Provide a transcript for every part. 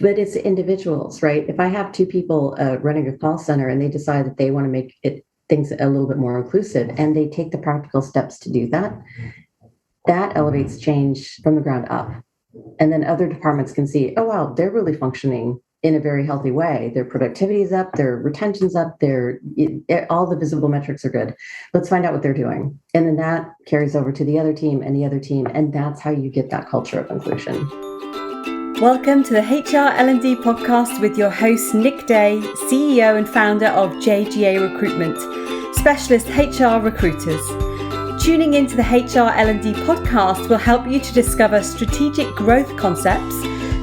But it's individuals, right? If I have two people running a call center and they decide that they want to make things a little bit more inclusive and they take the practical steps to do that, that elevates change from the ground up. And then other departments can see, oh, wow, they're really functioning in a very healthy way. Their productivity is up, their retention's up, all the visible metrics are good. Let's find out what they're doing. And then that carries over to the other team and the other team. And that's how you get that culture of inclusion. Welcome to the HR L&D Podcast with your host, Nick Day, CEO and founder of JGA Recruitment, specialist HR recruiters. Tuning into the HR L&D Podcast will help you to discover strategic growth concepts,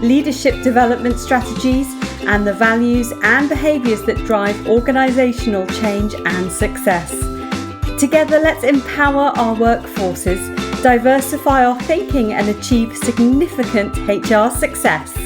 leadership development strategies, and the values and behaviours that drive organisational change and success. Together, let's empower our workforces, diversify our thinking, and achieve significant HR success.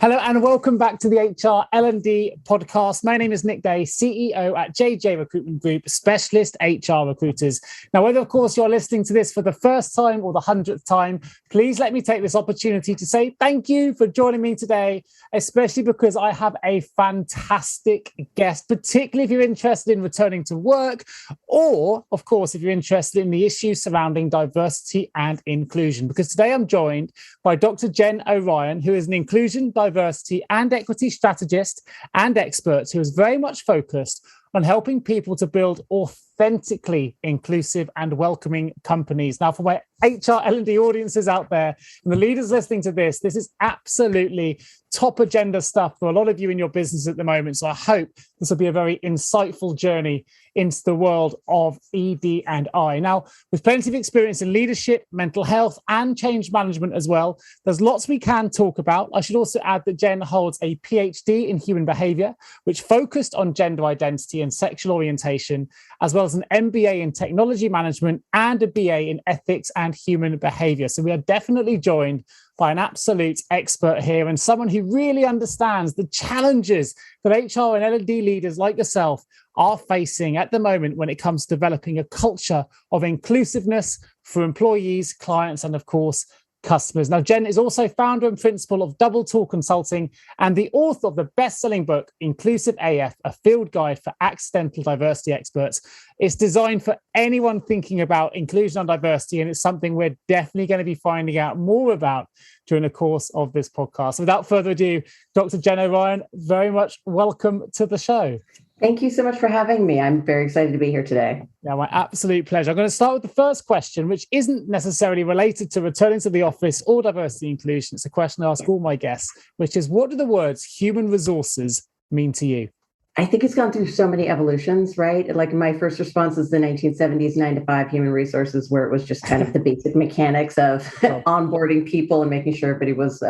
Hello and welcome back to the HR L&D Podcast. My name is Nick Day, CEO at JJ Recruitment Group, specialist HR recruiters. Now, whether, of course, you're listening to this for the first time or the 100th time, please let me take this opportunity to say thank you for joining me today, especially because I have a fantastic guest, particularly if you're interested in returning to work or, of course, if you're interested in the issues surrounding diversity and inclusion. Because today I'm joined by Dr. Jen O'Ryan, who is an inclusion, diversity and equity strategist and expert who is very much focused on helping people to build authentically inclusive and welcoming companies. Now, for my HR L&D audiences out there and the leaders listening to this is absolutely top agenda stuff for a lot of you in your business at the moment. So I hope this will be a very insightful journey into the world of ED&I. Now, with plenty of experience in leadership, mental health, and change management as well, there's lots we can talk about. I should also add that Jen holds a PhD in human behaviour, which focused on gender identity and sexual orientation, as well as an MBA in technology management and a BA in ethics and human behaviour. So we are definitely joined by an absolute expert here and someone who really understands the challenges that HR and L&D leaders like yourself are facing at the moment when it comes to developing a culture of inclusiveness for employees, clients, and of course, customers. Now, Jen is also founder and principal of Double Tool Consulting and the author of the best-selling book, Inclusive AF, a field guide for accidental diversity experts. It's designed for anyone thinking about inclusion and diversity, and it's something we're definitely going to be finding out more about during the course of this podcast. So without further ado, Dr. Jen O'Ryan, very much welcome to the show. Thank you so much for having me. I'm very excited to be here today. Yeah, my absolute pleasure. I'm going to start with the first question, which isn't necessarily related to returning to the office or diversity and inclusion. It's a question I ask all my guests, which is, what do the words human resources mean to you? I think it's gone through so many evolutions, right? Like my first response is the 1970s 9-to-5 human resources, where it was just kind of the basic mechanics of onboarding people and making sure everybody was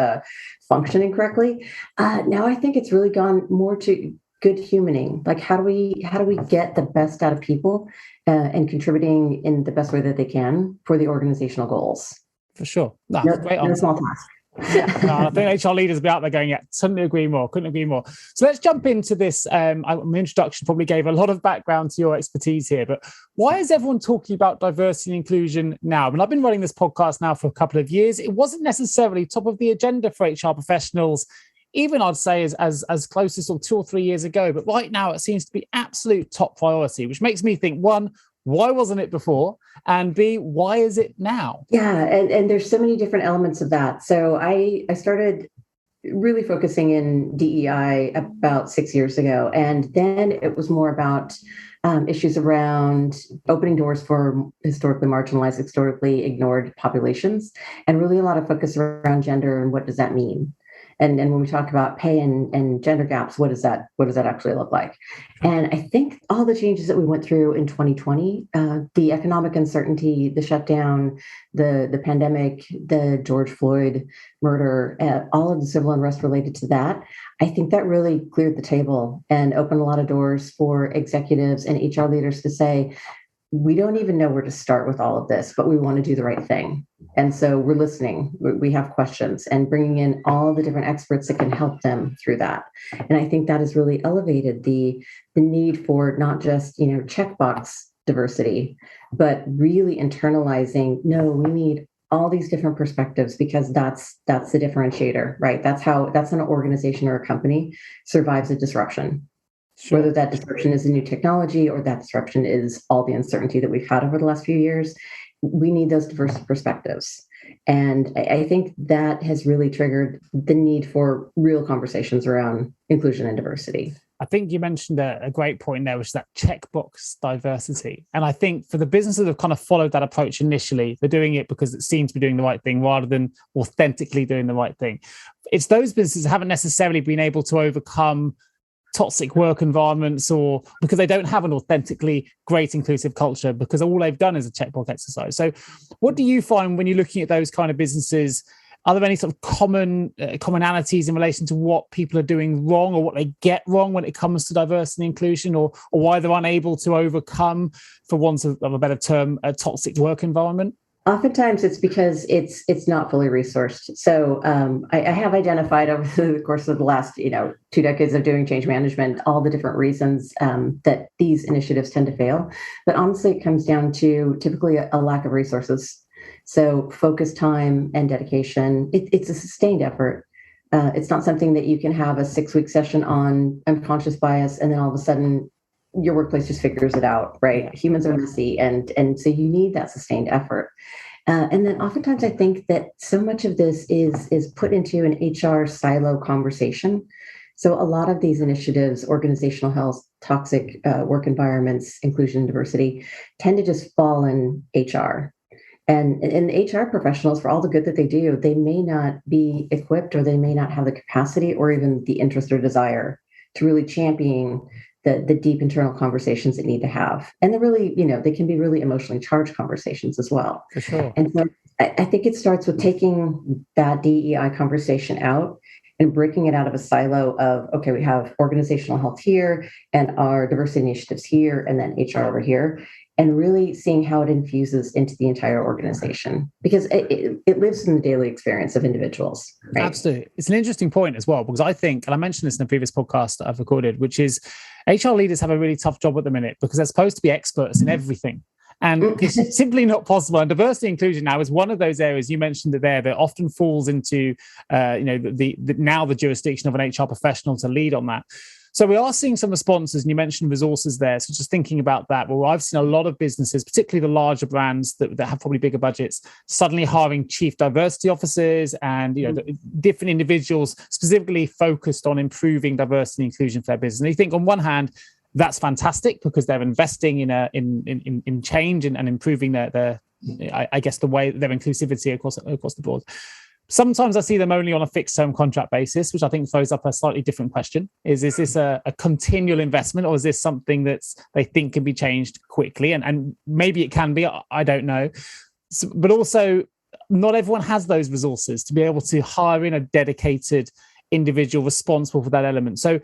functioning correctly. Now I think it's really gone more to good humaning. Like how do we get the best out of people and contributing in the best way that they can for the organizational goals? For sure. No, great no small task. I think HR leaders will be out there going, yeah, couldn't agree more. So let's jump into this. My introduction probably gave a lot of background to your expertise here, but why is everyone talking about diversity and inclusion now? I mean, I've been running this podcast now for a couple of years. It wasn't necessarily top of the agenda for HR professionals, even I'd say as close as 2 or 3 years ago. But right now it seems to be absolute top priority, which makes me think, one, why wasn't it before? And B, why is it now? Yeah, and there's so many different elements of that. So I started really focusing in DEI about 6 years ago. And then it was more about issues around opening doors for historically marginalized, historically ignored populations, and really a lot of focus around gender and what does that mean? And when we talk about pay and gender gaps, what does that actually look like? And I think all the changes that we went through in 2020, the economic uncertainty, the shutdown, the pandemic, the George Floyd murder, all of the civil unrest related to that, I think that really cleared the table and opened a lot of doors for executives and HR leaders to say, we don't even know where to start with all of this, but we want to do the right thing. And so we're listening. We have questions and bringing in all the different experts that can help them through that. And I think that has really elevated the need for not just, checkbox diversity, but really internalizing, no, we need all these different perspectives, because that's the differentiator, right? That's an organization or a company survives a disruption. Sure. Whether that disruption is a new technology or that disruption is all the uncertainty that we've had over the last few years, we need those diverse perspectives. And I think that has really triggered the need for real conversations around inclusion and diversity. I think you mentioned a great point there, which is that checkbox diversity. And I think for the businesses that have kind of followed that approach initially, they're doing it because it seems to be doing the right thing rather than authentically doing the right thing. It's those businesses that haven't necessarily been able to overcome toxic work environments, or because they don't have an authentically great inclusive culture, because all they've done is a checkbox exercise. So what do you find when you're looking at those kind of businesses? Are there any sort of commonalities in relation to what people are doing wrong or what they get wrong when it comes to diversity and inclusion, or why they're unable to overcome, for want of a better term, a toxic work environment? Oftentimes it's because it's not fully resourced. So I have identified over the course of the last 2 decades of doing change management all the different reasons that these initiatives tend to fail. But honestly, it comes down to typically a lack of resources. So focus, time, and dedication. It's a sustained effort. It's not something that you can have a 6-week session on unconscious bias and then all of a sudden your workplace just figures it out, right? Humans are messy, and so you need that sustained effort. And then oftentimes I think that so much of this is put into an HR silo conversation. So a lot of these initiatives, organizational health, toxic work environments, inclusion, diversity, tend to just fall in HR. And HR professionals, for all the good that they do, they may not be equipped, or they may not have the capacity or even the interest or desire to really champion the deep internal conversations that need to have. And they're really, they can be really emotionally charged conversations as well. For sure. And so I think it starts with taking that DEI conversation out and breaking it out of a silo of, okay, we have organizational health here and our diversity initiatives here, and then HR over here, and really seeing how it infuses into the entire organization, because it lives in the daily experience of individuals. Right? Absolutely. It's an interesting point as well, because I think, and I mentioned this in a previous podcast that I've recorded, which is HR leaders have a really tough job at the minute because they're supposed to be experts in everything. And it's simply not possible. And diversity and inclusion now is one of those areas, you mentioned it there, that often falls into the jurisdiction of an HR professional to lead on that. So we are seeing some responses, and you mentioned resources there. So just thinking about that, well, I've seen a lot of businesses, particularly the larger brands that have probably bigger budgets, suddenly hiring chief diversity officers and different individuals specifically focused on improving diversity and inclusion for their business. And you think on one hand, that's fantastic because they're investing in change and improving their the way their inclusivity across the board. Sometimes I see them only on a fixed term contract basis, which I think throws up a slightly different question. Is this a continual investment, or is this something that they think can be changed quickly? And maybe it can be, I don't know. So, but also, not everyone has those resources to be able to hire in a dedicated individual responsible for that element. So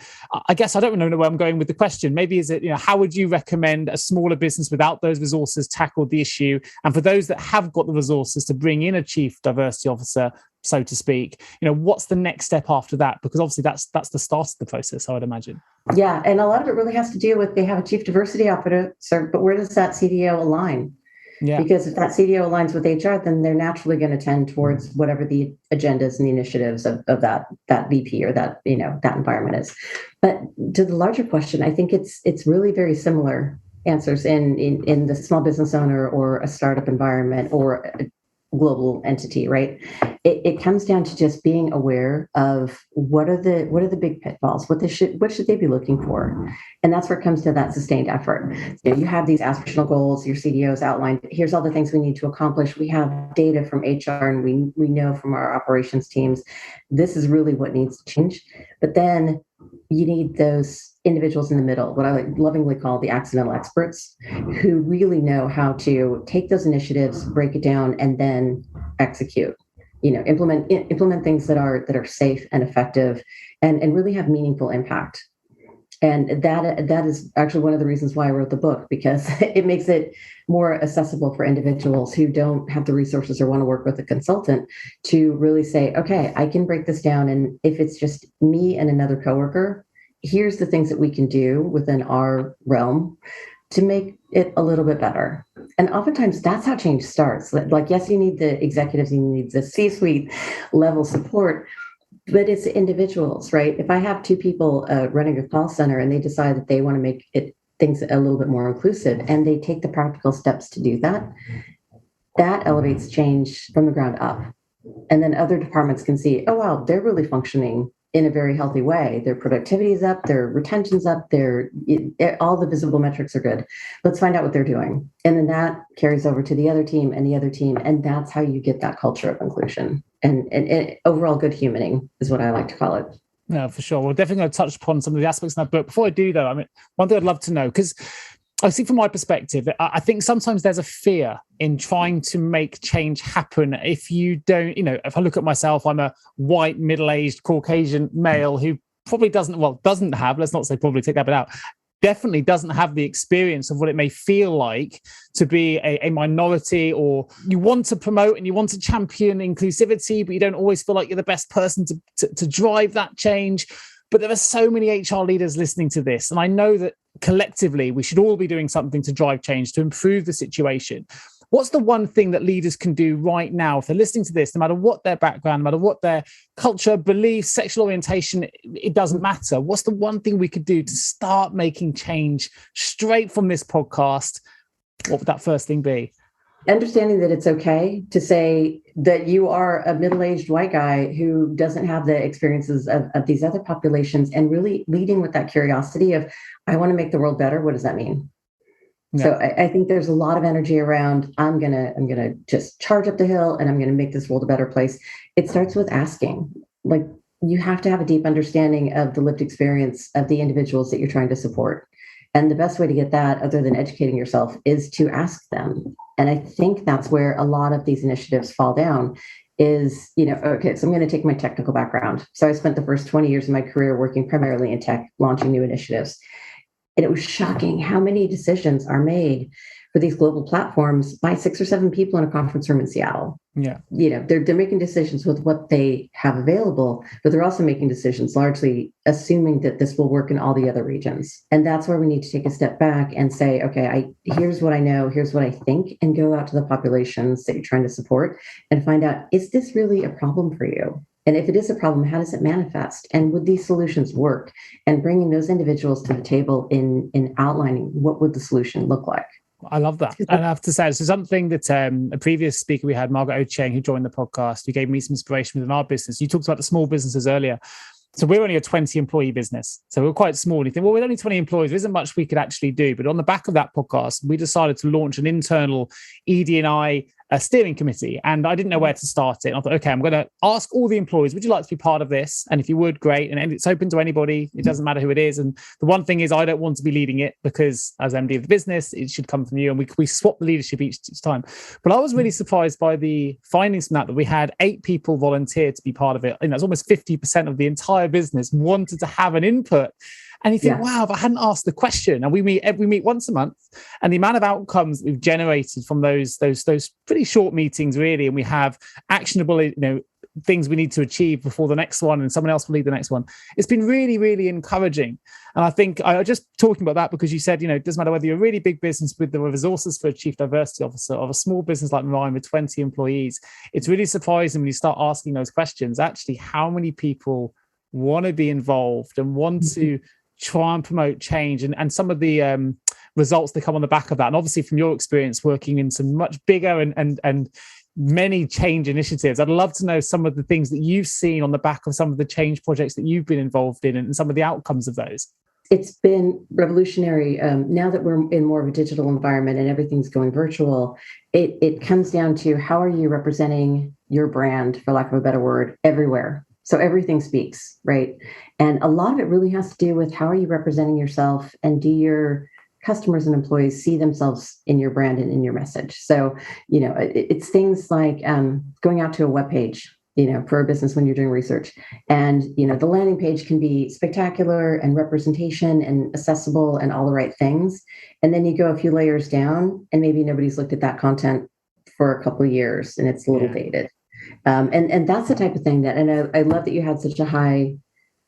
I guess I don't know where I'm going with the question. Maybe is it, how would you recommend a smaller business without those resources tackle the issue? And for those that have got the resources to bring in a chief diversity officer, so to speak, what's the next step after that? Because obviously that's the start of the process, I would imagine. Yeah. And a lot of it really has to do with, they have a chief diversity officer, but where does that CDO align? Yeah. Because if that CDO aligns with HR, then they're naturally going to tend towards whatever the agendas and the initiatives of that VP or that environment is. But to the larger question, I think it's really very similar answers in the small business owner or a startup environment or a global entity, right? It comes down to just being aware of what are the big pitfalls, what should they be looking for, and that's where it comes to that sustained effort. You have these aspirational goals, your CDO's outlined. Here's all the things we need to accomplish. We have data from HR, and we know from our operations teams this is really what needs to change. But then you need those individuals in the middle, what I lovingly call the accidental experts, who really know how to take those initiatives, break it down, and then execute. Implement things that are safe and effective, and really have meaningful impact. And that is actually one of the reasons why I wrote the book, because it makes it more accessible for individuals who don't have the resources or want to work with a consultant to really say, okay, I can break this down. And if it's just me and another coworker, here's the things that we can do within our realm to make it a little bit better. And oftentimes that's how change starts. Like, yes, you need the executives, you need the C-suite level support, but it's individuals, right? If I have two people running a call center and they decide that they want to make things a little bit more inclusive, and they take the practical steps to do that, that elevates change from the ground up. And then other departments can see, oh, wow, they're really functioning in a very healthy way. Their productivity is up, their retention's up, all the visible metrics are good. Let's find out what they're doing. And then that carries over to the other team and the other team. And that's how you get that culture of inclusion and overall good humaning is what I like to call it. No, for sure. We're definitely going to touch upon some of the aspects in that book. Before I do, though, I mean, one thing I'd love to know, because I see from my perspective, I think sometimes there's a fear in trying to make change happen. If you don't, if I look at myself, I'm a white, middle-aged Caucasian male who probably doesn't have, let's not say probably, take that bit out, definitely doesn't have the experience of what it may feel like to be a minority, or you want to promote and you want to champion inclusivity, but you don't always feel like you're the best person to drive that change. But there are so many HR leaders listening to this, and I know that collectively we should all be doing something to drive change, to improve the situation. What's the one thing that leaders can do right now if they're listening to this, no matter what their background, no matter what their culture, beliefs, sexual orientation, it doesn't matter. What's the one thing we could do to start making change straight from this podcast? What would that first thing be? Understanding that it's okay to say that you are a middle-aged white guy who doesn't have the experiences of these other populations, and really leading with that curiosity of, I want to make the world better. What does that mean? Yeah. So I think there's a lot of energy around, I'm gonna just charge up the hill and I'm gonna make this world a better place. It starts with asking. Like, you have to have a deep understanding of the lived experience of the individuals that you're trying to support. And the best way to get that, other than educating yourself, is to ask them. And I think that's where a lot of these initiatives fall down is, okay, so I'm going to take my technical background. So I spent the first 20 years of my career working primarily in tech, launching new initiatives. And it was shocking how many decisions are made for these global platforms by 6 or 7 people in a conference room in Seattle. Yeah. They're making decisions with what they have available, but they're also making decisions largely assuming that this will work in all the other regions. And that's where we need to take a step back and say, okay, here's what I know, here's what I think, and go out to the populations that you're trying to support and find out, is this really a problem for you? And if it is a problem, how does it manifest? And would these solutions work? And bringing those individuals to the table in outlining what would the solution look like. I love that. And I have to say, so something that a previous speaker we had, Margaret Ocheng, who joined the podcast, who gave me some inspiration within our business. You talked about the small businesses earlier. So we're only a 20 employee business. So we're quite small. And you think, well, with only 20 employees, there isn't much we could actually do. But on the back of that podcast, we decided to launch an internal ED&I steering committee. And I didn't know where to start it. And I thought, okay, I'm going to ask all the employees, would you like to be part of this? And if you would, great. And it's open to anybody. It doesn't matter who it is. And the one thing is, I don't want to be leading it, because as MD of the business, it should come from you. And we swap the leadership each time. But I was really surprised by the findings from that we had 8 people volunteer to be part of it. And that's almost 50% of the entire business wanted to have an input. And you think, wow, if I hadn't asked the question, and we meet once a month, and the amount of outcomes we've generated from those pretty short meetings, really, and we have actionable, things we need to achieve before the next one, and someone else will lead the next one. It's been really, really encouraging. And I think I was just talking about that because you said, it doesn't matter whether you're a really big business with the resources for a chief diversity officer, or a small business like mine with 20 employees. It's really surprising when you start asking those questions, actually, how many people want to be involved and want to try and promote change, and some of the results that come on the back of that. And obviously from your experience working in some much bigger and many change initiatives, I'd love to know some of the things that you've seen on the back of some of the change projects that you've been involved in, and some of the outcomes of those. It's been revolutionary. Now that we're in more of a digital environment and everything's going virtual, it comes down to, how are you representing your brand, for lack of a better word, everywhere? So everything speaks, right? And a lot of it really has to do with, how are you representing yourself, and do your customers and employees see themselves in your brand and in your message? So, it's things like going out to a web page, for a business when you're doing research. And, the landing page can be spectacular and representation and accessible and all the right things. And then you go a few layers down, and maybe nobody's looked at that content for a couple of years, and it's a little dated. And that's the type of thing that, and I love that you had such a high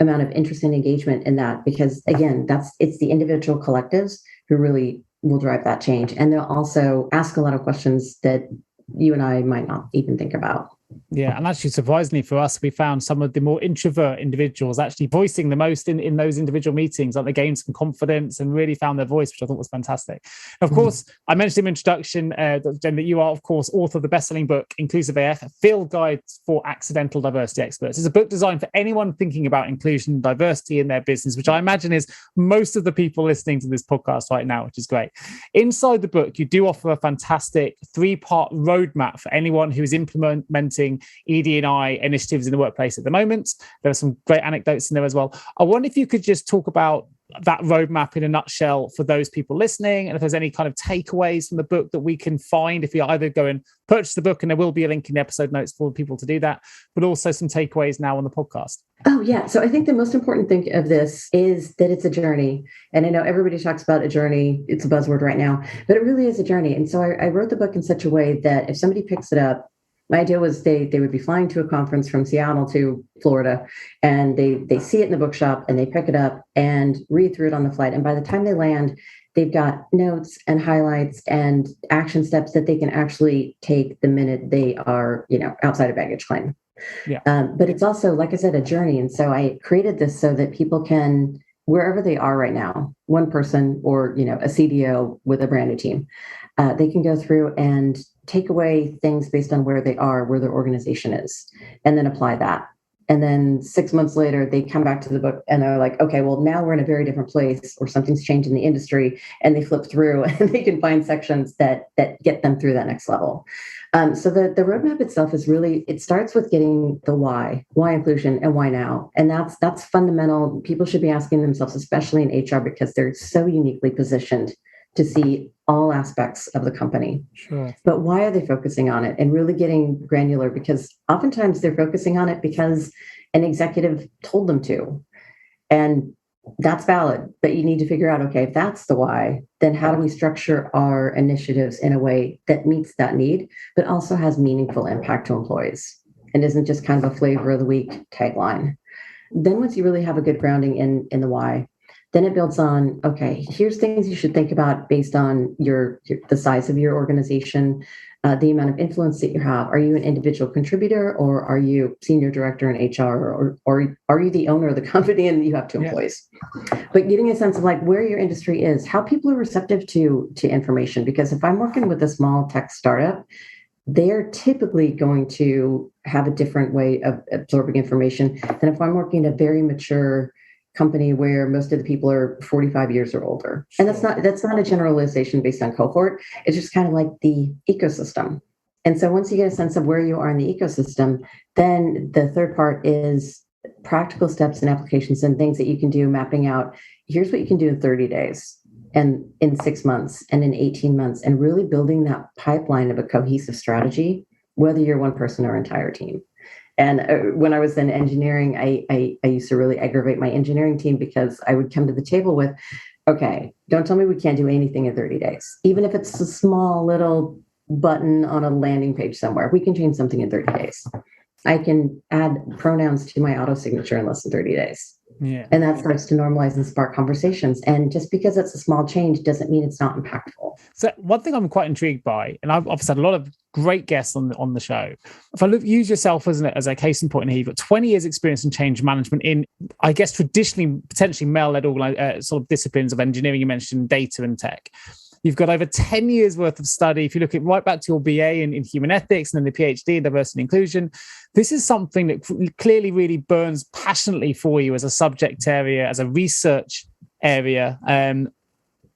amount of interest and engagement in that, because again, it's the individual collectives who really will drive that change. And they'll also ask a lot of questions that you and I might not even think about. Yeah, and actually, surprisingly for us, we found some of the more introvert individuals actually voicing the most in those individual meetings. Like they gained some confidence and really found their voice, which I thought was fantastic. Of course, I mentioned in the introduction, Jen, that you are, of course, author of the best-selling book, Inclusive AF, a field guide for accidental diversity experts. It's a book designed for anyone thinking about inclusion and diversity in their business, which I imagine is most of the people listening to this podcast right now, which is great. Inside the book, you do offer a fantastic 3-part roadmap for anyone who is implementing ED&I initiatives in the workplace at the moment. There are some great anecdotes in there as well. I wonder if you could just talk about that roadmap in a nutshell for those people listening, and if there's any kind of takeaways from the book that we can find if you either go and purchase the book, and there will be a link in the episode notes for people to do that, but also some takeaways now on the podcast. Oh, yeah. So I think the most important thing of this is that it's a journey. And I know everybody talks about a journey. It's a buzzword right now, but it really is a journey. And so I wrote the book in such a way that if somebody picks it up, my idea was they would be flying to a conference from Seattle to Florida, and they see it in the bookshop and they pick it up and read through it on the flight. And by the time they land, they've got notes and highlights and action steps that they can actually take the minute they are, outside of baggage claim. Yeah. But it's also, like I said, a journey. And so I created this so that people can, wherever they are right now, one person or, a CDO with a brand new team, they can go through and take away things based on where they are, where their organization is, and then apply that. And then 6 months later, they come back to the book and they're like, okay, well, now we're in a very different place, or something's changed in the industry, and they flip through and they can find sections that get them through that next level. So the roadmap itself is really, it starts with getting the why inclusion and why now. And that's fundamental. People should be asking themselves, especially in HR, because they're so uniquely positioned to see all aspects of the company. Sure. But why are they focusing on it, and really getting granular? Because oftentimes they're focusing on it because an executive told them to. And that's valid, but you need to figure out, okay, if that's the why, then how do we structure our initiatives in a way that meets that need, but also has meaningful impact to employees and isn't just kind of a flavor of the week tagline. Then once you really have a good grounding in the why, then it builds on, okay, here's things you should think about based on the size of your organization, the amount of influence that you have. Are you an individual contributor, or are you senior director in HR, or are you the owner of the company and you have 2 employees? But getting a sense of like where your industry is, how people are receptive to information. Because if I'm working with a small tech startup, they're typically going to have a different way of absorbing information than if I'm working at a very mature company where most of the people are 45 years or older. And that's not a generalization based on cohort. It's just kind of like the ecosystem. And so once you get a sense of where you are in the ecosystem, then the third part is practical steps and applications and things that you can do, mapping out, here's what you can do in 30 days and in 6 months and in 18 months, and really building that pipeline of a cohesive strategy, whether you're one person or entire team. And when I was in engineering, I used to really aggravate my engineering team because I would come to the table with, okay, don't tell me we can't do anything in 30 days. Even if it's a small little button on a landing page somewhere, we can change something in 30 days. I can add pronouns to my auto signature in less than 30 days. Yeah. And that starts to normalize and spark conversations. And just because it's a small change doesn't mean it's not impactful. So one thing I'm quite intrigued by, and I've obviously had a lot of great guests on the show. If I use yourself as a case in point here, you've got 20 years experience in change management in, I guess, traditionally, potentially male-led sort of disciplines of engineering. You mentioned data and tech. You've got over 10 years worth of study. If you look at right back to your BA in human ethics and then the PhD in diversity and inclusion, this is something that clearly really burns passionately for you as a subject area, as a research area.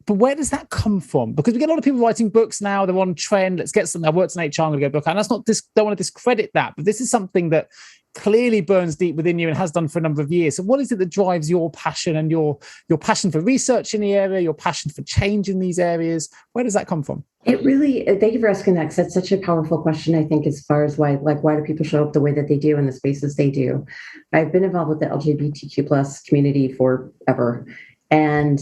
But where does that come from? Because we get a lot of people writing books now. They're on trend. Let's get something. I worked in HR. I'm going to go book. And that's not don't want to discredit that. But this is something that clearly burns deep within you and has done for a number of years. So what is it that drives your passion and your passion for research in the area, your passion for change in these areas? Where does that come from? It really, thank you for asking that, because that's such a powerful question, I think, as far as why do people show up the way that they do in the spaces they do. I've been involved with the LGBTQ plus community forever. And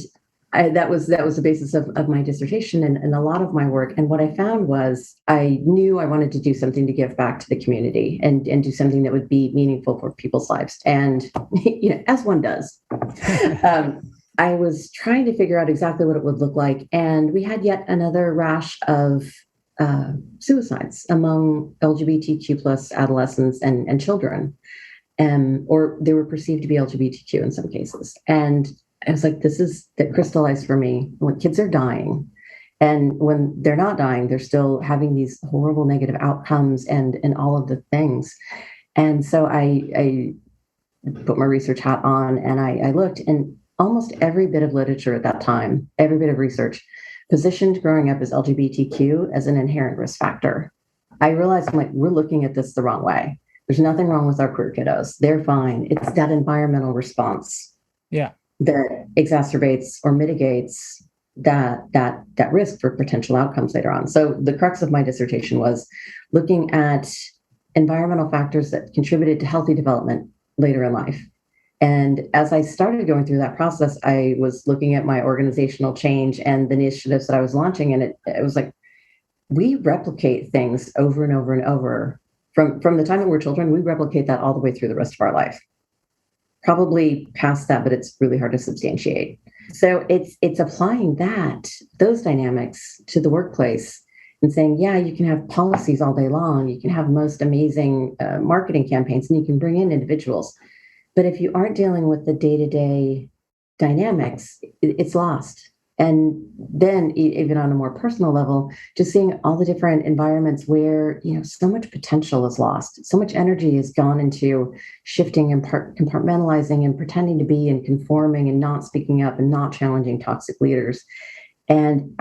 that was the basis of my dissertation and a lot of my work. And what I found was I knew I wanted to do something to give back to the community and do something that would be meaningful for people's lives. And, as one does. I was trying to figure out exactly what it would look like. And we had yet another rash of suicides among LGBTQ plus adolescents and children, or they were perceived to be LGBTQ in some cases. And I was like, that crystallized for me. When kids are dying, and when they're not dying, they're still having these horrible negative outcomes and all of the things. And so I put my research hat on and I looked, and almost every bit of literature at that time, every bit of research, positioned growing up as LGBTQ as an inherent risk factor. I realized we're looking at this the wrong way. There's nothing wrong with our queer kiddos. They're fine. It's that environmental response that exacerbates or mitigates that risk for potential outcomes later on. So the crux of my dissertation was looking at environmental factors that contributed to healthy development later in life. And as I started going through that process, I was looking at my organizational change and the initiatives that I was launching. And it was like, we replicate things over and over and over. From the time that we're children, we replicate that all the way through the rest of our life. Probably past that, but it's really hard to substantiate. So it's applying those dynamics to the workplace and saying, yeah, you can have policies all day long. You can have most amazing marketing campaigns, and you can bring in individuals. But if you aren't dealing with the day-to-day dynamics, it's lost. And then even on a more personal level, just seeing all the different environments where, so much potential is lost. So much energy has gone into shifting and compartmentalizing and pretending to be and conforming and not speaking up and not challenging toxic leaders. And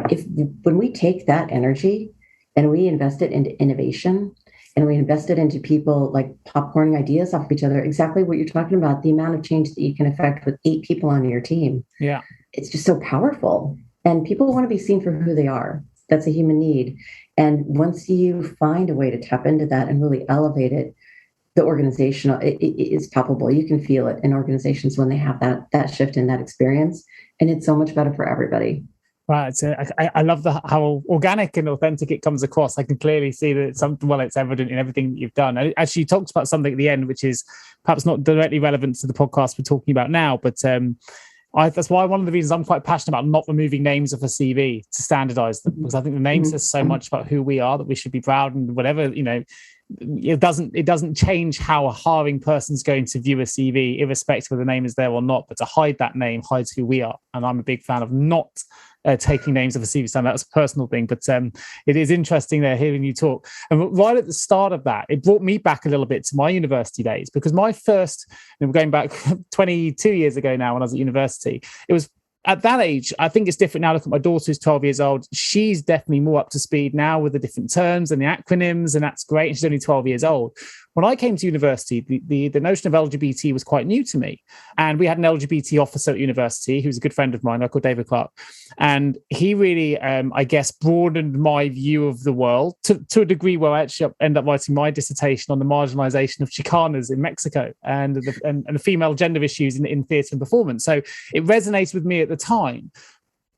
when we take that energy and we invest it into innovation, and we invest it into people like popcorning ideas off of each other, exactly what you're talking about, the amount of change that you can affect with 8 people on your team. Yeah. It's just so powerful. And people want to be seen for who they are. That's a human need. And once you find a way to tap into that and really elevate it, the organizational, it is palpable. You can feel it in organizations when they have that shift in that experience. And it's so much better for everybody. Right. So I love how organic and authentic it comes across. I can clearly see that it's evident in everything that you've done. And actually, you talked about something at the end, which is perhaps not directly relevant to the podcast we're talking about now, but that's why one of the reasons I'm quite passionate about not removing names off a CV to standardize them, because I think the name says so much about who we are that we should be proud, and whatever, it doesn't change how a hiring person's going to view a CV, irrespective of the name is there or not. But to hide that name hides who we are. And I'm a big fan of not taking names of a CV stand. That's a personal thing, but it is interesting there hearing you talk. And right at the start of that, it brought me back a little bit to my university days, because my first, we're going back 22 years ago now when I was at university, it was at that age. I think it's different now. Look at my daughter who's 12 years old. She's definitely more up to speed now with the different terms and the acronyms, and that's great. And she's only 12 years old. When I came to university, the notion of LGBT was quite new to me. And we had an LGBT officer at university who's a good friend of mine, called David Clark. And he really, I guess, broadened my view of the world to a degree where I actually ended up writing my dissertation on the marginalization of Chicanas in Mexico and the female gender issues in theatre and performance. So it resonated with me at the time.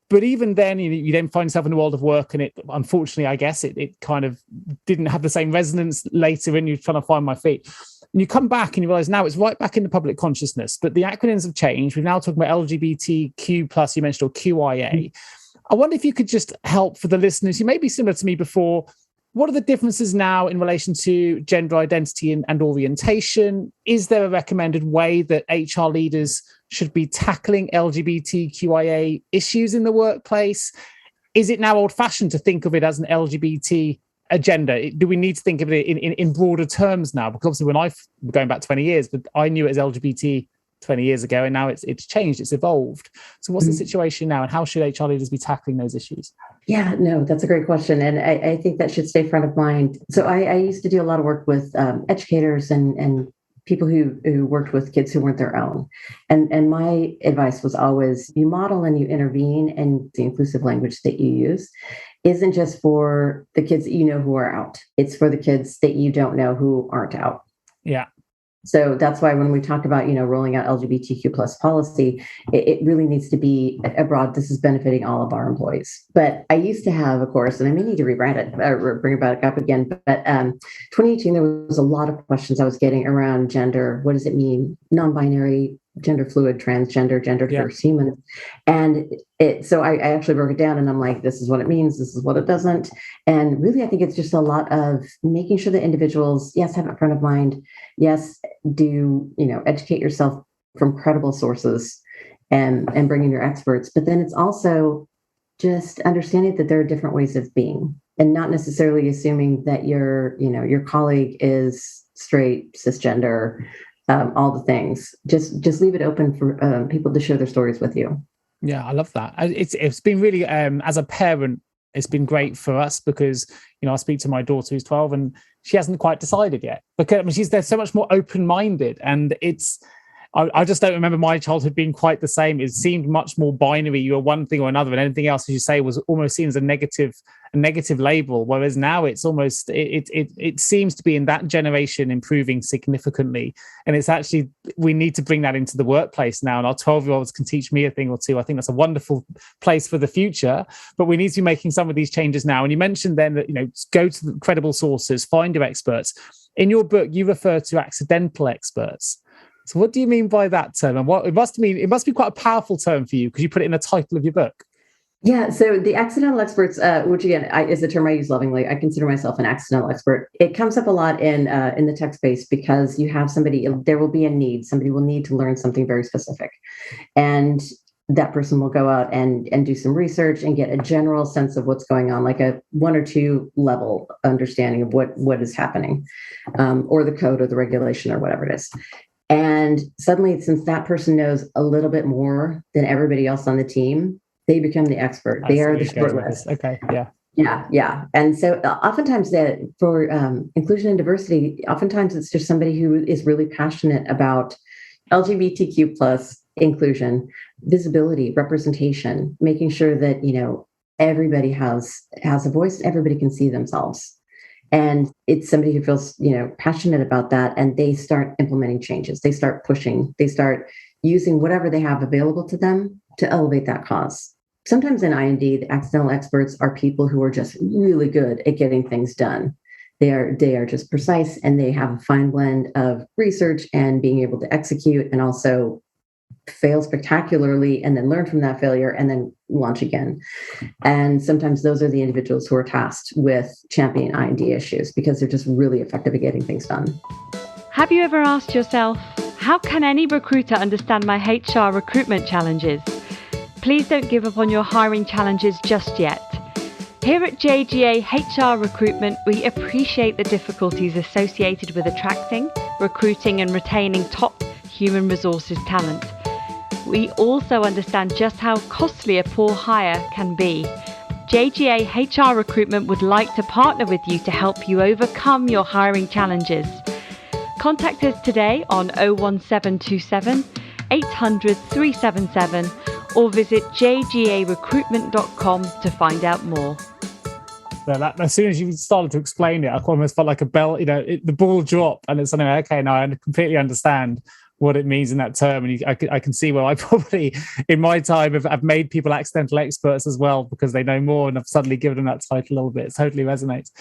But even then, you then find yourself in the world of work, and it, unfortunately, I guess it kind of didn't have the same resonance later when you're trying to find my feet. And you come back and you realize now it's right back in the public consciousness, but the acronyms have changed. We're now talking about LGBTQ plus, you mentioned, or QIA. I wonder if you could just help for the listeners who may be similar to me before. What are the differences now in relation to gender identity and orientation? Is there a recommended way that HR leaders should be tackling LGBTQIA issues in the workplace? Is it now old-fashioned to think of it as an LGBT agenda? Do we need to think of it in broader terms now? Because obviously going back 20 years, but I knew it as LGBT 20 years ago, and now it's changed, it's evolved. So what's the situation now, and how should HR leaders be tackling those issues? Yeah, no, that's a great question. And I think that should stay front of mind. So I used to do a lot of work with educators and people who worked with kids who weren't their own. And my advice was always, you model and you intervene, and the inclusive language that you use isn't just for the kids that you know who are out. It's for the kids that you don't know who aren't out. Yeah. So that's why when we talk about, rolling out LGBTQ plus policy, it really needs to be abroad. This is benefiting all of our employees. But I used to have a course, and I may need to rebrand it or bring it back up again. But 2018, there was a lot of questions I was getting around gender. What does it mean? Non-binary, gender fluid, transgender, gender diverse humans. And so I actually broke it down, and I'm like, this is what it means, this is what it doesn't. And really, I think it's just a lot of making sure that individuals, yes, have it front of mind. Yes, do, educate yourself from credible sources and bring in your experts. But then it's also just understanding that there are different ways of being, and not necessarily assuming that your colleague is straight, cisgender, all the things. Just leave it open for people to share their stories with you. Yeah, I love that. It's been really, as a parent, it's been great for us because, I speak to my daughter who's 12 and she hasn't quite decided yet, because they're so much more open-minded, and I just don't remember my childhood being quite the same. It seemed much more binary. You were one thing or another, and anything else, as you say, was almost seen as a negative label. Whereas now it's almost, it seems to be in that generation improving significantly. And it's actually, we need to bring that into the workplace now. And our 12-year-olds can teach me a thing or two. I think that's a wonderful place for the future, but we need to be making some of these changes now. And you mentioned then that, go to the credible sources, find your experts. In your book, you refer to accidental experts. So what do you mean by that term? And what it must be quite a powerful term for you, because you put it in the title of your book. Yeah. So the accidental experts, which again is a term I use lovingly. I consider myself an accidental expert. It comes up a lot in the tech space because you have there will be a need. Somebody will need to learn something very specific, and that person will go out and do some research and get a general sense of what's going on, like a 1 or 2 level understanding of what is happening, or the code or the regulation or whatever it is. And suddenly, since that person knows a little bit more than everybody else on the team, they become the expert. They are the short list. Okay. Yeah. Yeah. And so oftentimes for inclusion and diversity, oftentimes it's just somebody who is really passionate about LGBTQ plus inclusion, visibility, representation, making sure that, everybody has a voice, everybody can see themselves. And it's somebody who feels, passionate about that, and they start implementing changes. They start pushing, they start using whatever they have available to them to elevate that cause. Sometimes in I&D, the accidental experts are people who are just really good at getting things done. They are just precise, and they have a fine blend of research and being able to execute, and also fail spectacularly and then learn from that failure and then launch again. And sometimes those are the individuals who are tasked with championing I&D issues because they're just really effective at getting things done. Have you ever asked yourself, how can any recruiter understand my HR recruitment challenges? Please don't give up on your hiring challenges just yet. Here at JGA HR Recruitment, we appreciate the difficulties associated with attracting, recruiting and retaining top human resources talent. We also understand just how costly a poor hire can be. JGA HR Recruitment would like to partner with you to help you overcome your hiring challenges. Contact us today on 01727 800 377 or visit jgarecruitment.com to find out more. So as soon as you started to explain it, I almost felt like a bell, the ball dropped, and it's something like, okay, now I completely understand what it means in that term. And I can see where I probably, in my time, have made people accidental experts as well, because they know more, and I've suddenly given them that title a little bit. It totally resonates.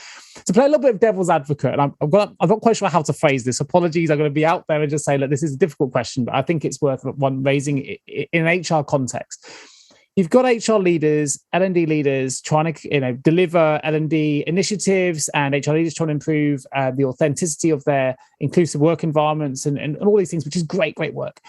To play a little bit of devil's advocate, and I'm not quite sure how to phrase this. Apologies, I'm going to be out there and just say, look, this is a difficult question, but I think it's worth one raising in an HR context. You've got HR leaders, L&D leaders trying to deliver L&D initiatives, and HR leaders trying to improve the authenticity of their inclusive work environments and all these things, which is great work.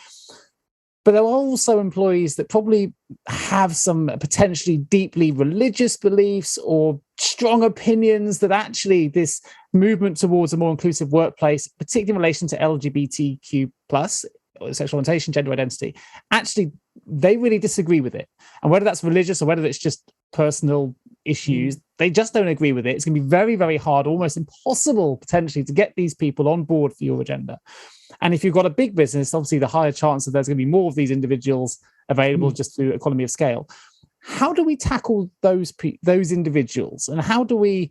But there are also employees that probably have some potentially deeply religious beliefs or strong opinions that actually this movement towards a more inclusive workplace, particularly in relation to LGBTQ plus, sexual orientation, gender identity, actually they really disagree with it. And whether that's religious or whether it's just personal issues, they just don't agree with it. It's going to be very, very hard, almost impossible potentially, to get these people on board for your agenda. And if you've got a big business, obviously the higher chance that there's going to be more of these individuals available just through economy of scale. How do we tackle those individuals, and how do we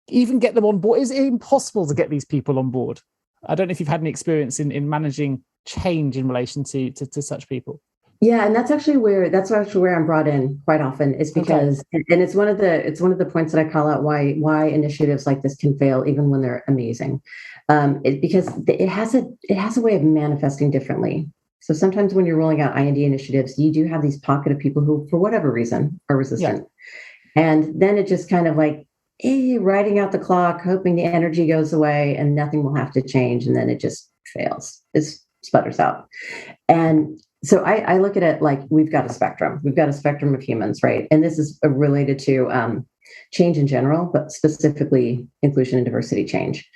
even get them on board? Is it impossible to get these people on board? I don't know if you've had any experience in managing change in relation to such people. Yeah, and that's actually where I'm brought in quite often, is because, and it's one of the points that I call out why initiatives like this can fail even when they're amazing, because it has a way of manifesting differently. So sometimes when you're rolling out I&D initiatives, you do have these pocket of people who, for whatever reason, are resistant. Yeah. And then it just kind of like, riding out the clock, hoping the energy goes away and nothing will have to change. And then it just fails. It sputters out. And so I look at it like we've got a spectrum. We've got a spectrum of humans, right? And this is related to change in general, but specifically inclusion and diversity change.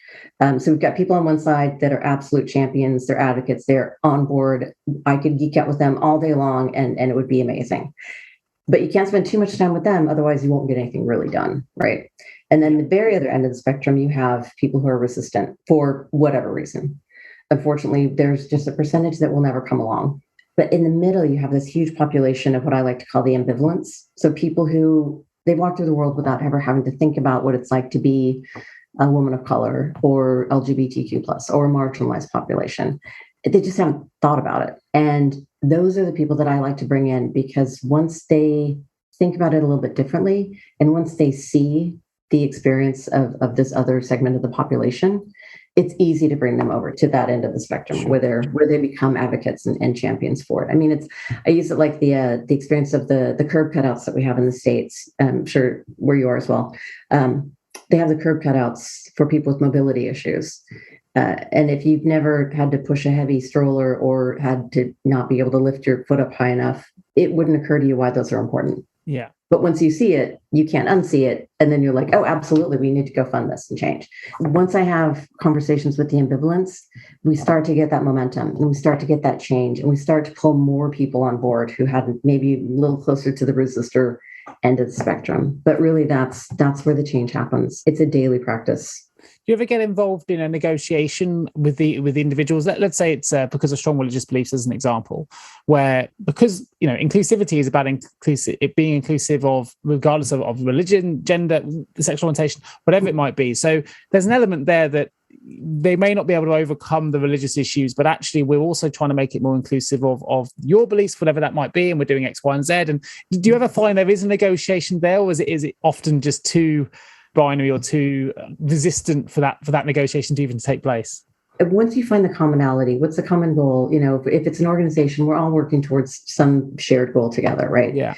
So we've got people on one side that are absolute champions, they're advocates, they're on board. I could geek out with them all day long and it would be amazing. But you can't spend too much time with them, otherwise you won't get anything really done, right? And then the very other end of the spectrum, you have people who are resistant for whatever reason. Unfortunately, there's just a percentage that will never come along. But in the middle, you have this huge population of what I like to call the ambivalents. So people who, they walk through the world without ever having to think about what it's like to be a woman of color or LGBTQ+, or a marginalized population. They just haven't thought about it. And those are the people that I like to bring in, because once they think about it a little bit differently, and once they see the experience of this other segment of the population, it's easy to bring them over to that end of the spectrum. Sure. where they become advocates and champions for it. I mean, I use it like the experience of the curb cutouts that we have in the States. I'm sure where you are as well. They have the curb cutouts for people with mobility issues. And if you've never had to push a heavy stroller or had to not be able to lift your foot up high enough, it wouldn't occur to you why those are important. Yeah. But once you see it, you can't unsee it. And then you're like, oh, absolutely, we need to go fund this and change. Once I have conversations with the ambivalents, we start to get that momentum and we start to get that change, and we start to pull more people on board who had maybe a little closer to the resistor end of the spectrum. But really, that's where the change happens. It's a daily practice. Do you ever get involved in a negotiation with the individuals? Let's say it's because of strong religious beliefs, as an example, where because inclusivity is about it being inclusive of regardless of religion, gender, sexual orientation, whatever it might be. So there's an element there that they may not be able to overcome the religious issues, but actually we're also trying to make it more inclusive of your beliefs, whatever that might be, and we're doing X, Y, and Z. And do you ever find there is a negotiation there, or is it often just too binary or too resistant for that negotiation to even take place? Once you find the commonality, what's the common goal? If it's an organization, we're all working towards some shared goal together, right? Yeah.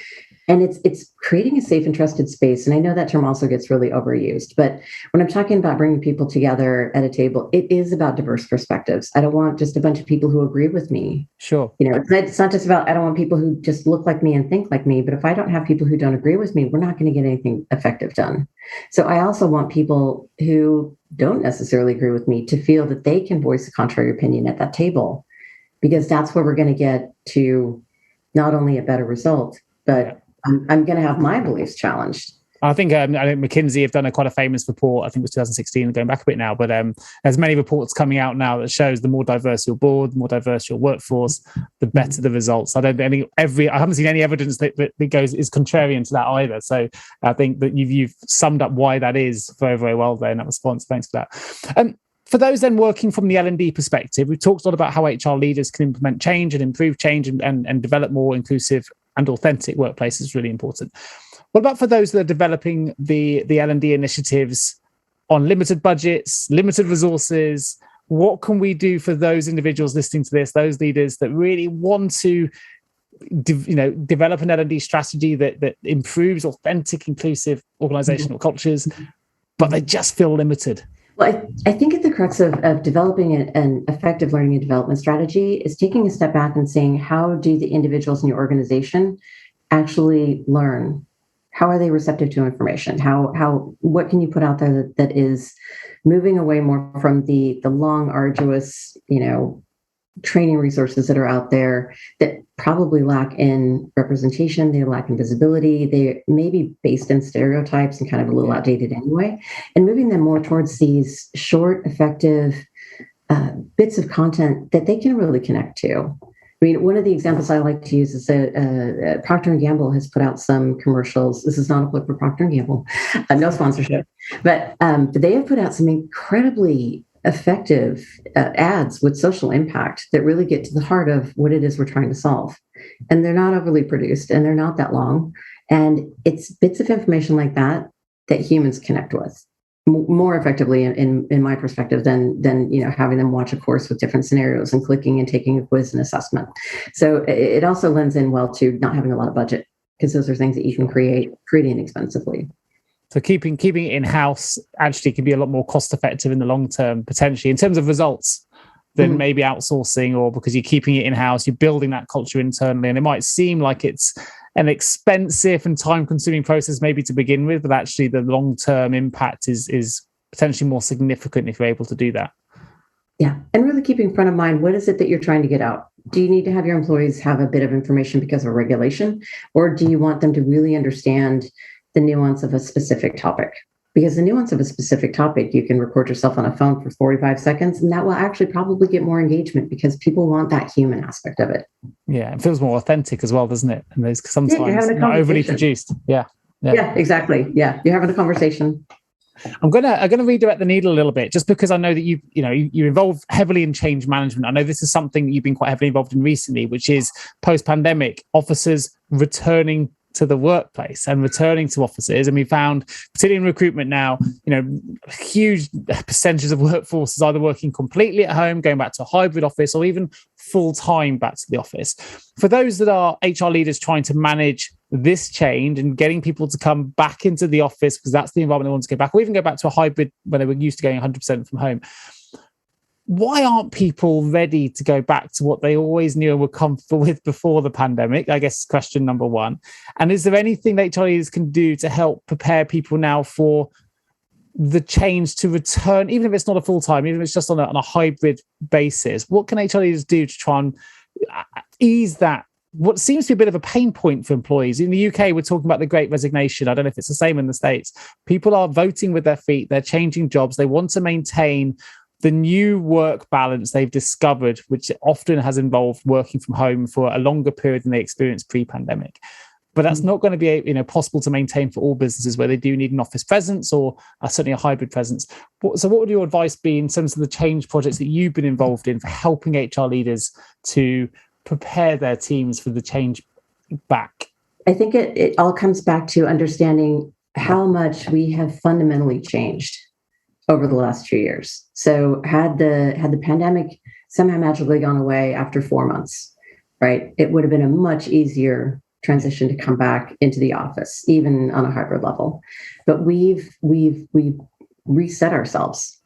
And it's creating a safe and trusted space. And I know that term also gets really overused, but when I'm talking about bringing people together at a table, it is about diverse perspectives. I don't want just a bunch of people who agree with me. Sure. It's not just about, I don't want people who just look like me and think like me, but if I don't have people who don't agree with me, we're not going to get anything effective done. So I also want people who don't necessarily agree with me to feel that they can voice a contrary opinion at that table, because that's where we're going to get to not only a better result, but I'm going to have my beliefs challenged. I think McKinsey have done quite a famous report. I think it was 2016, going back a bit now, but there's many reports coming out now that shows the more diverse your board, the more diverse your workforce, the better the results. I haven't seen any evidence that is contrarian to that either. So I think that you've summed up why that is very, very well there in that response. Thanks for that. For those then working from the L&D perspective, we've talked a lot about how HR leaders can implement change and improve change and develop more inclusive and authentic workplaces is really important. What about for those that are developing the L&D initiatives on limited budgets, limited resources? What can we do for those individuals listening to this, those leaders that really want to develop an L&D strategy that improves authentic, inclusive organizational cultures, but they just feel limited? Well, I think at the crux of developing an effective learning and development strategy is taking a step back and saying, how do the individuals in your organization actually learn? How are they receptive to information? What can you put out there that is moving away more from the long, arduous, training resources that are out there that probably lack in representation, they lack in visibility, they may be based in stereotypes and kind of a little outdated anyway, and moving them more towards these short, effective bits of content that they can really connect to. I mean, one of the examples I like to use is that Procter & Gamble has put out some commercials. This is not a plug for Procter & Gamble, no sponsorship, but they have put out some incredibly effective ads with social impact that really get to the heart of what it is we're trying to solve. And they're not overly produced and they're not that long. And it's bits of information like that humans connect with. more effectively in my perspective than having them watch a course with different scenarios and clicking and taking a quiz and assessment. So it also lends in well to not having a lot of budget, because those are things that you can create pretty inexpensively. So keeping it in-house actually can be a lot more cost effective in the long term, potentially, in terms of results, than maybe outsourcing, or because you're keeping it in-house, you're building that culture internally. And it might seem like it's an expensive and time-consuming process maybe to begin with, but actually the long-term impact is potentially more significant if you're able to do that. Yeah. And really keeping front of mind, what is it that you're trying to get out? Do you need to have your employees have a bit of information because of regulation? Or do you want them to really understand the nuance of a specific topic? Because the nuance of a specific topic, you can record yourself on a phone for 45 seconds, and that will actually probably get more engagement because people want that human aspect of it. Yeah, it feels more authentic as well, doesn't it? And there's sometimes not overly produced. Yeah, exactly. Yeah, you're having a conversation. I'm gonna redirect the needle a little bit, just because I know that you're involved heavily in change management. I know this is something that you've been quite heavily involved in recently, which is post-pandemic officers returning to the workplace and returning to offices. And we found, particularly in recruitment now, huge percentages of workforce is either working completely at home, going back to a hybrid office, or even full-time back to the office. For those that are HR leaders trying to manage this change and getting people to come back into the office because that's the environment they want to go back, or even go back to a hybrid when they were used to going 100% from home, why aren't people ready to go back to what they always knew and were comfortable with before the pandemic? I guess question number one. And is there anything that HR leaders can do to help prepare people now for the change to return, even if it's not a full-time, even if it's just on a hybrid basis? What can HR leaders do to try and ease that, what seems to be a bit of a pain point for employees? In the UK, we're talking about the Great Resignation. I don't know if it's the same in the States. People are voting with their feet. They're changing jobs. They want to maintain the new work balance they've discovered, which often has involved working from home for a longer period than they experienced pre-pandemic. But that's not going to be possible to maintain for all businesses where they do need an office presence, or certainly a hybrid presence. So what would your advice be in terms of the change projects that you've been involved in for helping HR leaders to prepare their teams for the change back? I think it all comes back to understanding how much we have fundamentally changed over the last 2 years. So had the pandemic somehow magically gone away after 4 months, right, it would have been a much easier transition to come back into the office, even on a hybrid level. But we've reset ourselves.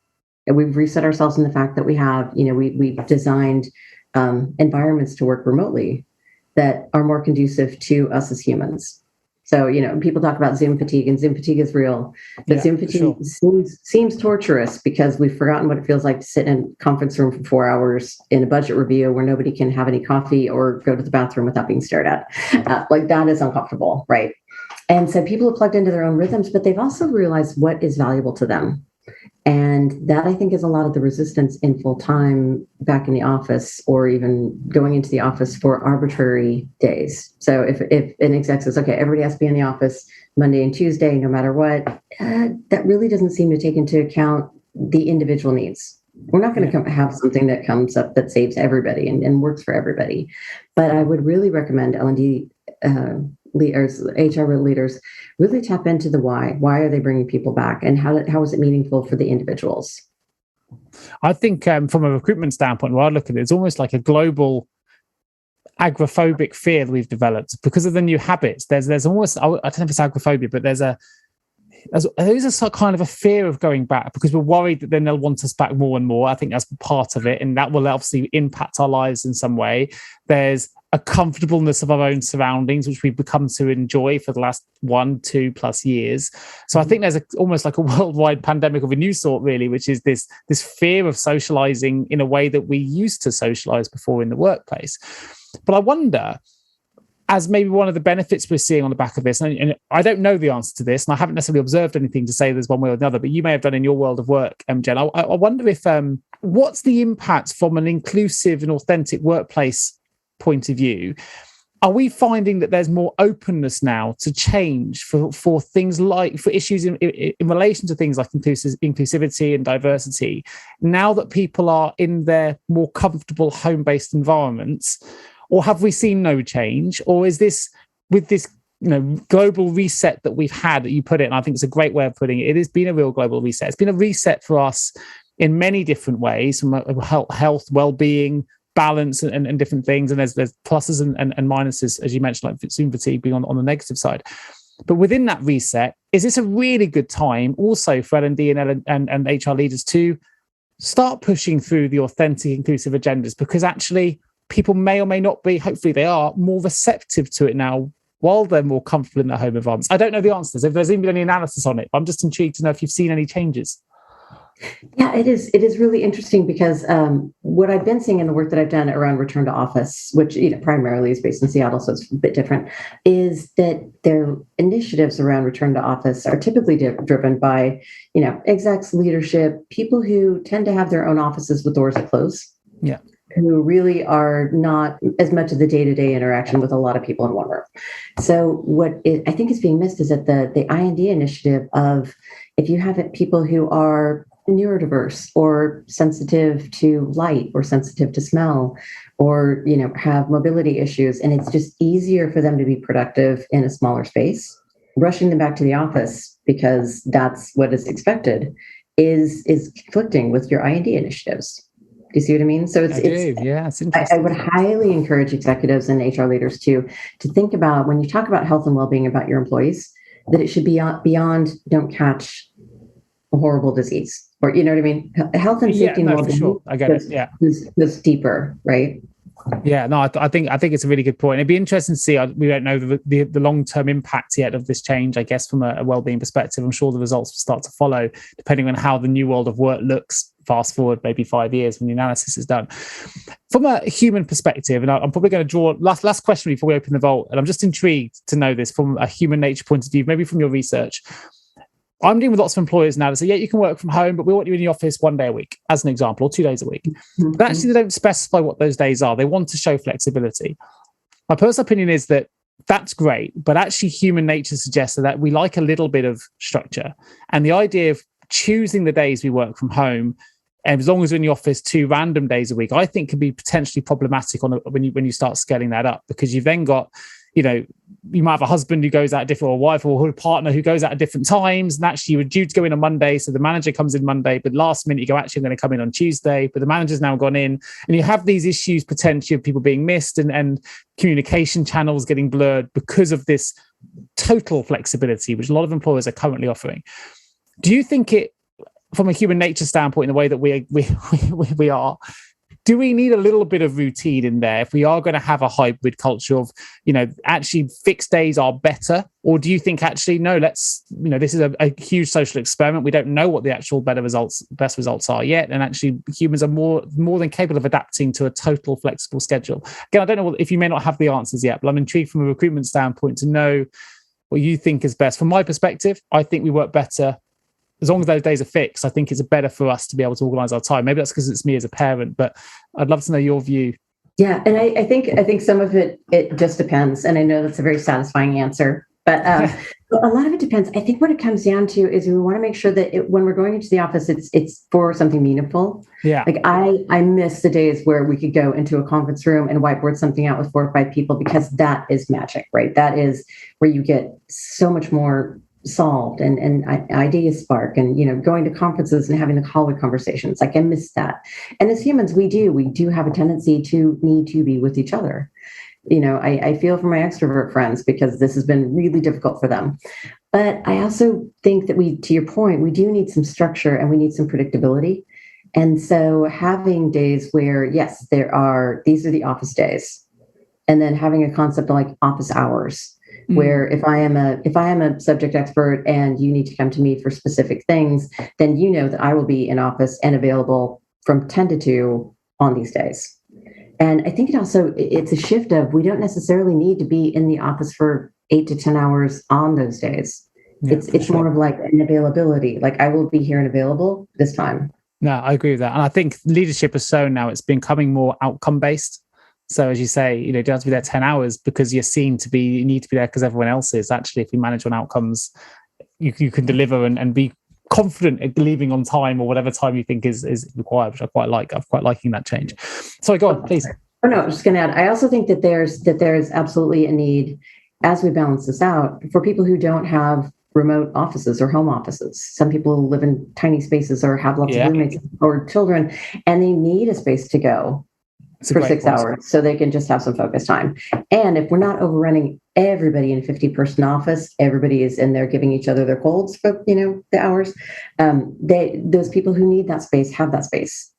And we've reset ourselves in the fact that we have, we've designed environments to work remotely that are more conducive to us as humans. So, people talk about Zoom fatigue, and Zoom fatigue is real. But Zoom fatigue seems torturous because we've forgotten what it feels like to sit in a conference room for 4 hours in a budget review where nobody can have any coffee or go to the bathroom without being stared at. That is uncomfortable, right? And so people have plugged into their own rhythms, but they've also realized what is valuable to them. And that, I think, is a lot of the resistance in full-time back in the office, or even going into the office for arbitrary days. So if an exec says, okay, everybody has to be in the office Monday and Tuesday, no matter what, that really doesn't seem to take into account the individual needs. We're not going to have something that comes up that saves everybody and works for everybody. But I would really recommend L&D leaders, HR leaders, really tap into the why. Why are they bringing people back, and how is it meaningful for the individuals? I think from a recruitment standpoint, where I look at it, it's almost like a global agoraphobic fear that we've developed because of the new habits. There's almost, I don't know if it's agoraphobia, but there's a kind of a fear of going back because we're worried that then they'll want us back more and more. I think that's part of it, and that will obviously impact our lives in some way. There's a comfortableness of our own surroundings, which we've become to enjoy for the last 1-2+ years. So I think there's almost like a worldwide pandemic of a new sort, really, which is this fear of socializing in a way that we used to socialize before in the workplace. But I wonder, as maybe one of the benefits we're seeing on the back of this, and I don't know the answer to this, and I haven't necessarily observed anything to say there's one way or another, but you may have done in your world of work, Jen. I wonder if what's the impact from an inclusive and authentic workplace point of view? Are we finding that there's more openness now to change for things like, for issues in relation to things like inclusivity and diversity, now that people are in their more comfortable home-based environments? Or have we seen no change? Or is this, with this global reset that we've had, that you put it, and I think it's a great way of putting it. It has been a real global reset. It's been a reset for us in many different ways, from health, well-being, balance, and different things. And there's pluses and minuses, as you mentioned, like Zoom fatigue being on the negative side. But within that reset, is this a really good time also for L&D and HR leaders to start pushing through the authentic, inclusive agendas? Because actually people may or may not be, hopefully they are, more receptive to it now while they're more comfortable in their home environments. I don't know the answers, if there's even been any analysis on it. I'm just intrigued to know if you've seen any changes. Yeah, it is really interesting because what I've been seeing in the work that I've done around return to office, which primarily is based in Seattle, so it's a bit different, is that their initiatives around return to office are typically driven by, execs, leadership, people who tend to have their own offices with doors closed. Yeah. Who really are not as much of the day-to-day interaction with a lot of people in one room. So what I think is being missed is that the I&D initiative of, if you have people who are neurodiverse or sensitive to light or sensitive to smell, or have mobility issues, and it's just easier for them to be productive in a smaller space, rushing them back to the office because that's what is expected is conflicting with your I&D initiatives. Do you see what I mean? So it's interesting. I would highly encourage executives and HR leaders to think about, when you talk about health and well-being about your employees, that it should be beyond don't catch a horrible disease, or you know what I mean? Health and safety and well-being. For sure. I get it. Yeah, is deeper, right? Yeah, no, I think it's a really good point. It'd be interesting to see. We don't know the long-term impact yet of this change, I guess, from a well-being perspective. I'm sure the results will start to follow, depending on how the new world of work looks. Fast forward maybe 5 years when the analysis is done. From a human perspective, and I'm probably going to draw last question before we open the vault, and I'm just intrigued to know this from a human nature point of view, maybe from your research. I'm dealing with lots of employers now that say, yeah, you can work from home, but we want you in the office 1 day a week, as an example, or 2 days a week. Mm-hmm. But actually, they don't specify what those days are. They want to show flexibility. My personal opinion is that that's great, but actually human nature suggests that we like a little bit of structure. And the idea of choosing the days we work from home, and as long as we're in the office 2 random days a week, I think can be potentially problematic when you start scaling that up, because you've then got, you might have a husband who goes out at different, or a wife or a partner who goes out at different times, and actually you were due to go in on Monday, so the manager comes in Monday, but last minute you go, actually I'm going to come in on Tuesday, but the manager's now gone in, and you have these issues potentially of people being missed and communication channels getting blurred because of this total flexibility, which a lot of employers are currently offering. Do you think it, from a human nature standpoint, in the way that we are, do we need a little bit of routine in there if we are going to have a hybrid culture of, actually fixed days are better? Or do you think actually, no, this is a huge social experiment. We don't know what the actual best results are yet. And actually humans are more than capable of adapting to a total flexible schedule. Again, I don't know if you may not have the answers yet, but I'm intrigued from a recruitment standpoint to know what you think is best. From my perspective, I think we work better as long as those days are fixed. I think it's better for us to be able to organise our time. Maybe that's because it's me as a parent, but I'd love to know your view. Yeah, and I think some of it just depends, and I know that's a very satisfying answer, but a lot of it depends. I think what it comes down to is we want to make sure that when we're going into the office, it's for something meaningful. Yeah, like I miss the days where we could go into a conference room and whiteboard something out with 4 or 5 people, because that is magic, right? That is where you get so much more solved and ideas spark, and going to conferences and having the hallway conversations. Like I miss that. And as humans, we do have a tendency to need to be with each other. I feel for my extrovert friends, because this has been really difficult for them. But I also think that to your point, we do need some structure and we need some predictability. And so having days where, yes, these are the office days, and then having a concept of like office hours, where if I am a subject expert and you need to come to me for specific things, then you know that I will be in office and available from 10 to 2 on these days. And I think it's a shift of, we don't necessarily need to be in the office for 8 to 10 hours on those days. Yeah, it's more of like an availability. Like I will be here and available this time. No, I agree with that. And I think leadership is so now it's becoming more outcome based. So as you say, you don't have to be there 10 hours because you need to be there because everyone else is. Actually, if you manage on outcomes, you can deliver and be confident at leaving on time or whatever time you think is required, which I quite like. I'm quite liking that change. Sorry, go on, please. Oh no, I'm just going to add. I also think that there's absolutely a need as we balance this out, for people who don't have remote offices or home offices, some people live in tiny spaces or have lots of roommates or children, and they need a space to go for 6 hours so they can just have some focus time. And if we're not overrunning everybody in a 50-person office, everybody is in there giving each other their colds for, the hours. Those people who need that space have that space.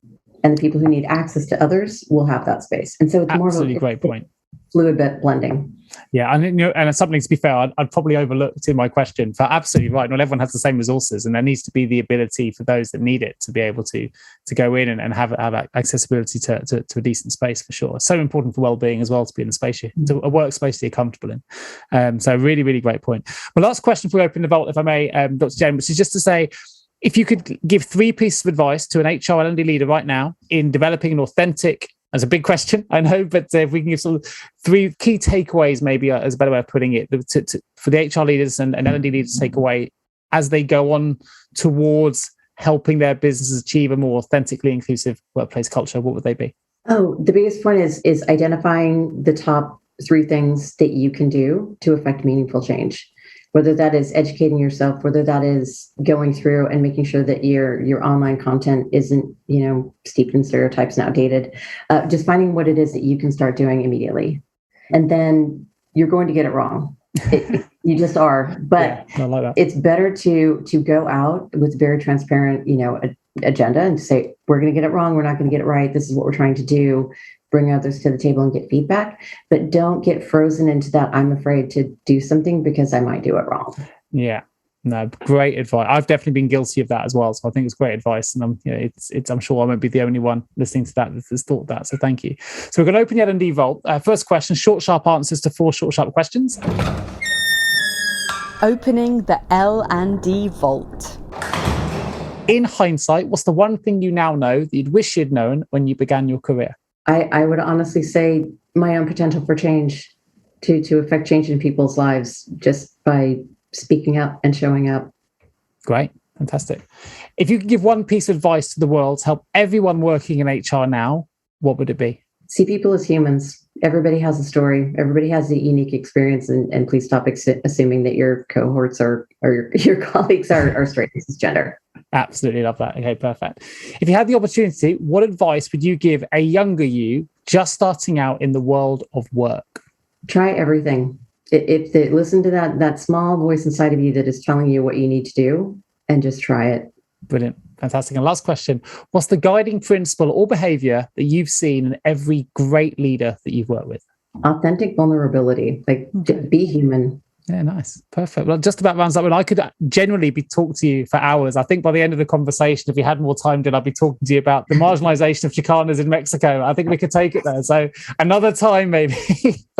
And the people who need access to others will have that space. And so it's more of a great point. Fluid bit blending. Yeah, and and something to be fair, I'd probably overlooked in my question. For absolutely right, not everyone has the same resources, and there needs to be the ability for those that need it to be able to go in and have accessibility to a decent space for sure. So important for well-being as well to be in a space, a workspace that you're comfortable in. So really, really great point. My last question before we open the vault, if I may, Dr. Jen, which is just to say, if you could give 3 pieces of advice to an HR L&D leader right now in developing an authentic, that's a big question, I know, but if we can give sort of 3 key takeaways, maybe as a better way of putting it, for the HR leaders and L&D leaders to take away as they go on towards helping their businesses achieve a more authentically inclusive workplace culture, what would they be? Oh, the biggest one is identifying the top 3 things that you can do to affect meaningful change. Whether that is educating yourself, whether that is going through and making sure that your online content isn't, steeped in stereotypes and outdated, just finding what it is that you can start doing immediately. And then you're going to get it wrong. You just are. But I like that. It's better to go out with very transparent, agenda and say, we're going to get it wrong. We're not going to get it right. This is what we're trying to do. Bring others to the table and get feedback, but don't get frozen into that. I'm afraid to do something because I might do it wrong. Yeah, no, great advice. I've definitely been guilty of that as well. So I think it's great advice, and I'm sure I won't be the only one listening to that that's thought that. So thank you. So we're going to open the L&D vault. First question: short, sharp answers to 4 short, sharp questions. Opening the L&D vault. In hindsight, what's the one thing you now know that you'd wish you'd known when you began your career? I would honestly say my own potential for change, to affect change in people's lives just by speaking up and showing up. Great. Fantastic. If you could give one piece of advice to the world to help everyone working in HR now, what would it be? See people as humans. Everybody has a story. Everybody has a unique experience, and please stop assuming that your cohorts or your colleagues are straight. This is gender. Absolutely love that. Okay, perfect. If you had the opportunity, what advice would you give a younger you just starting out in the world of work? Try everything. Listen to that small voice inside of you that is telling you what you need to do, and just try it. Brilliant. Fantastic. And last question, what's the guiding principle or behavior that you've seen in every great leader that you've worked with? Authentic vulnerability, be human. Yeah, nice. Perfect. Well, just about rounds up. And I could generally be talking to you for hours. I think by the end of the conversation, if we had more time, then I'd be talking to you about the marginalization of Chicanas in Mexico. I think we could take it there. So another time, maybe.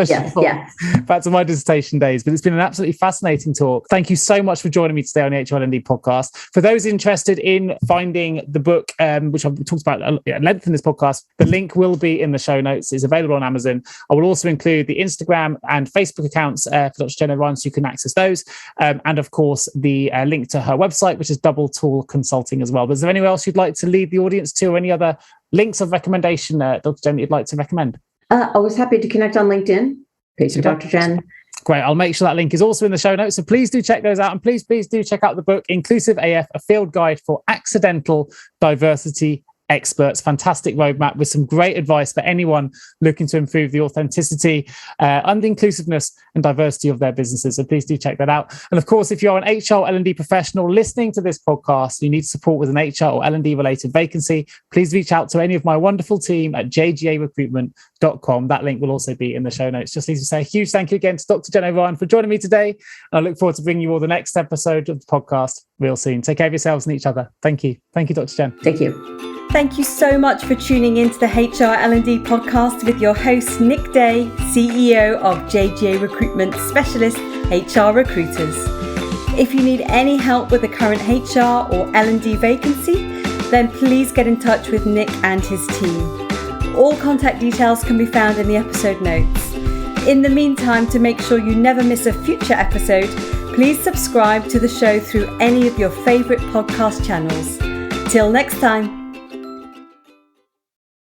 Yeah. Back to my dissertation days. But it's been an absolutely fascinating talk. Thank you so much for joining me today on the HR L&D podcast. For those interested in finding the book, which I've talked about at length in this podcast, the link will be in the show notes. It's available on Amazon. I will also include the Instagram and Facebook accounts for Dr. Jen O'Ryan, so you can access those. And of course, the link to her website, which is Double Tool Consulting as well. But is there anyone else you'd like to lead the audience to, or any other links of recommendation, Dr. Jen, that you'd like to recommend? Always happy to connect on LinkedIn. Page of Dr. Jen. Great. I'll make sure that link is also in the show notes. So please do check those out. And please do check out the book, Inclusive AF, a field guide for accidental diversity experts. Fantastic roadmap with some great advice for anyone looking to improve the authenticity and inclusiveness and diversity of their businesses. So please do check that out. And of course, if you're an HR L&D professional listening to this podcast, you need support with an HR or L&D related vacancy, please reach out to any of my wonderful team at jgarecruitment.com. That link will also be in the show notes. Just need to say a huge thank you again to Dr. Jen O'Ryan for joining me today. And I look forward to bringing you all the next episode of the podcast real soon. Take care of yourselves and each other. Thank you. Thank you, Dr. Jen. Thank you. Thank you so much for tuning into the HR L&D podcast with your host, Nick Day, CEO of JGA Recruitment, Specialist HR Recruiters. If you need any help with a current HR or L&D vacancy, then please get in touch with Nick and his team. All contact details can be found in the episode notes. In the meantime, to make sure you never miss a future episode, please subscribe to the show through any of your favourite podcast channels. Till next time.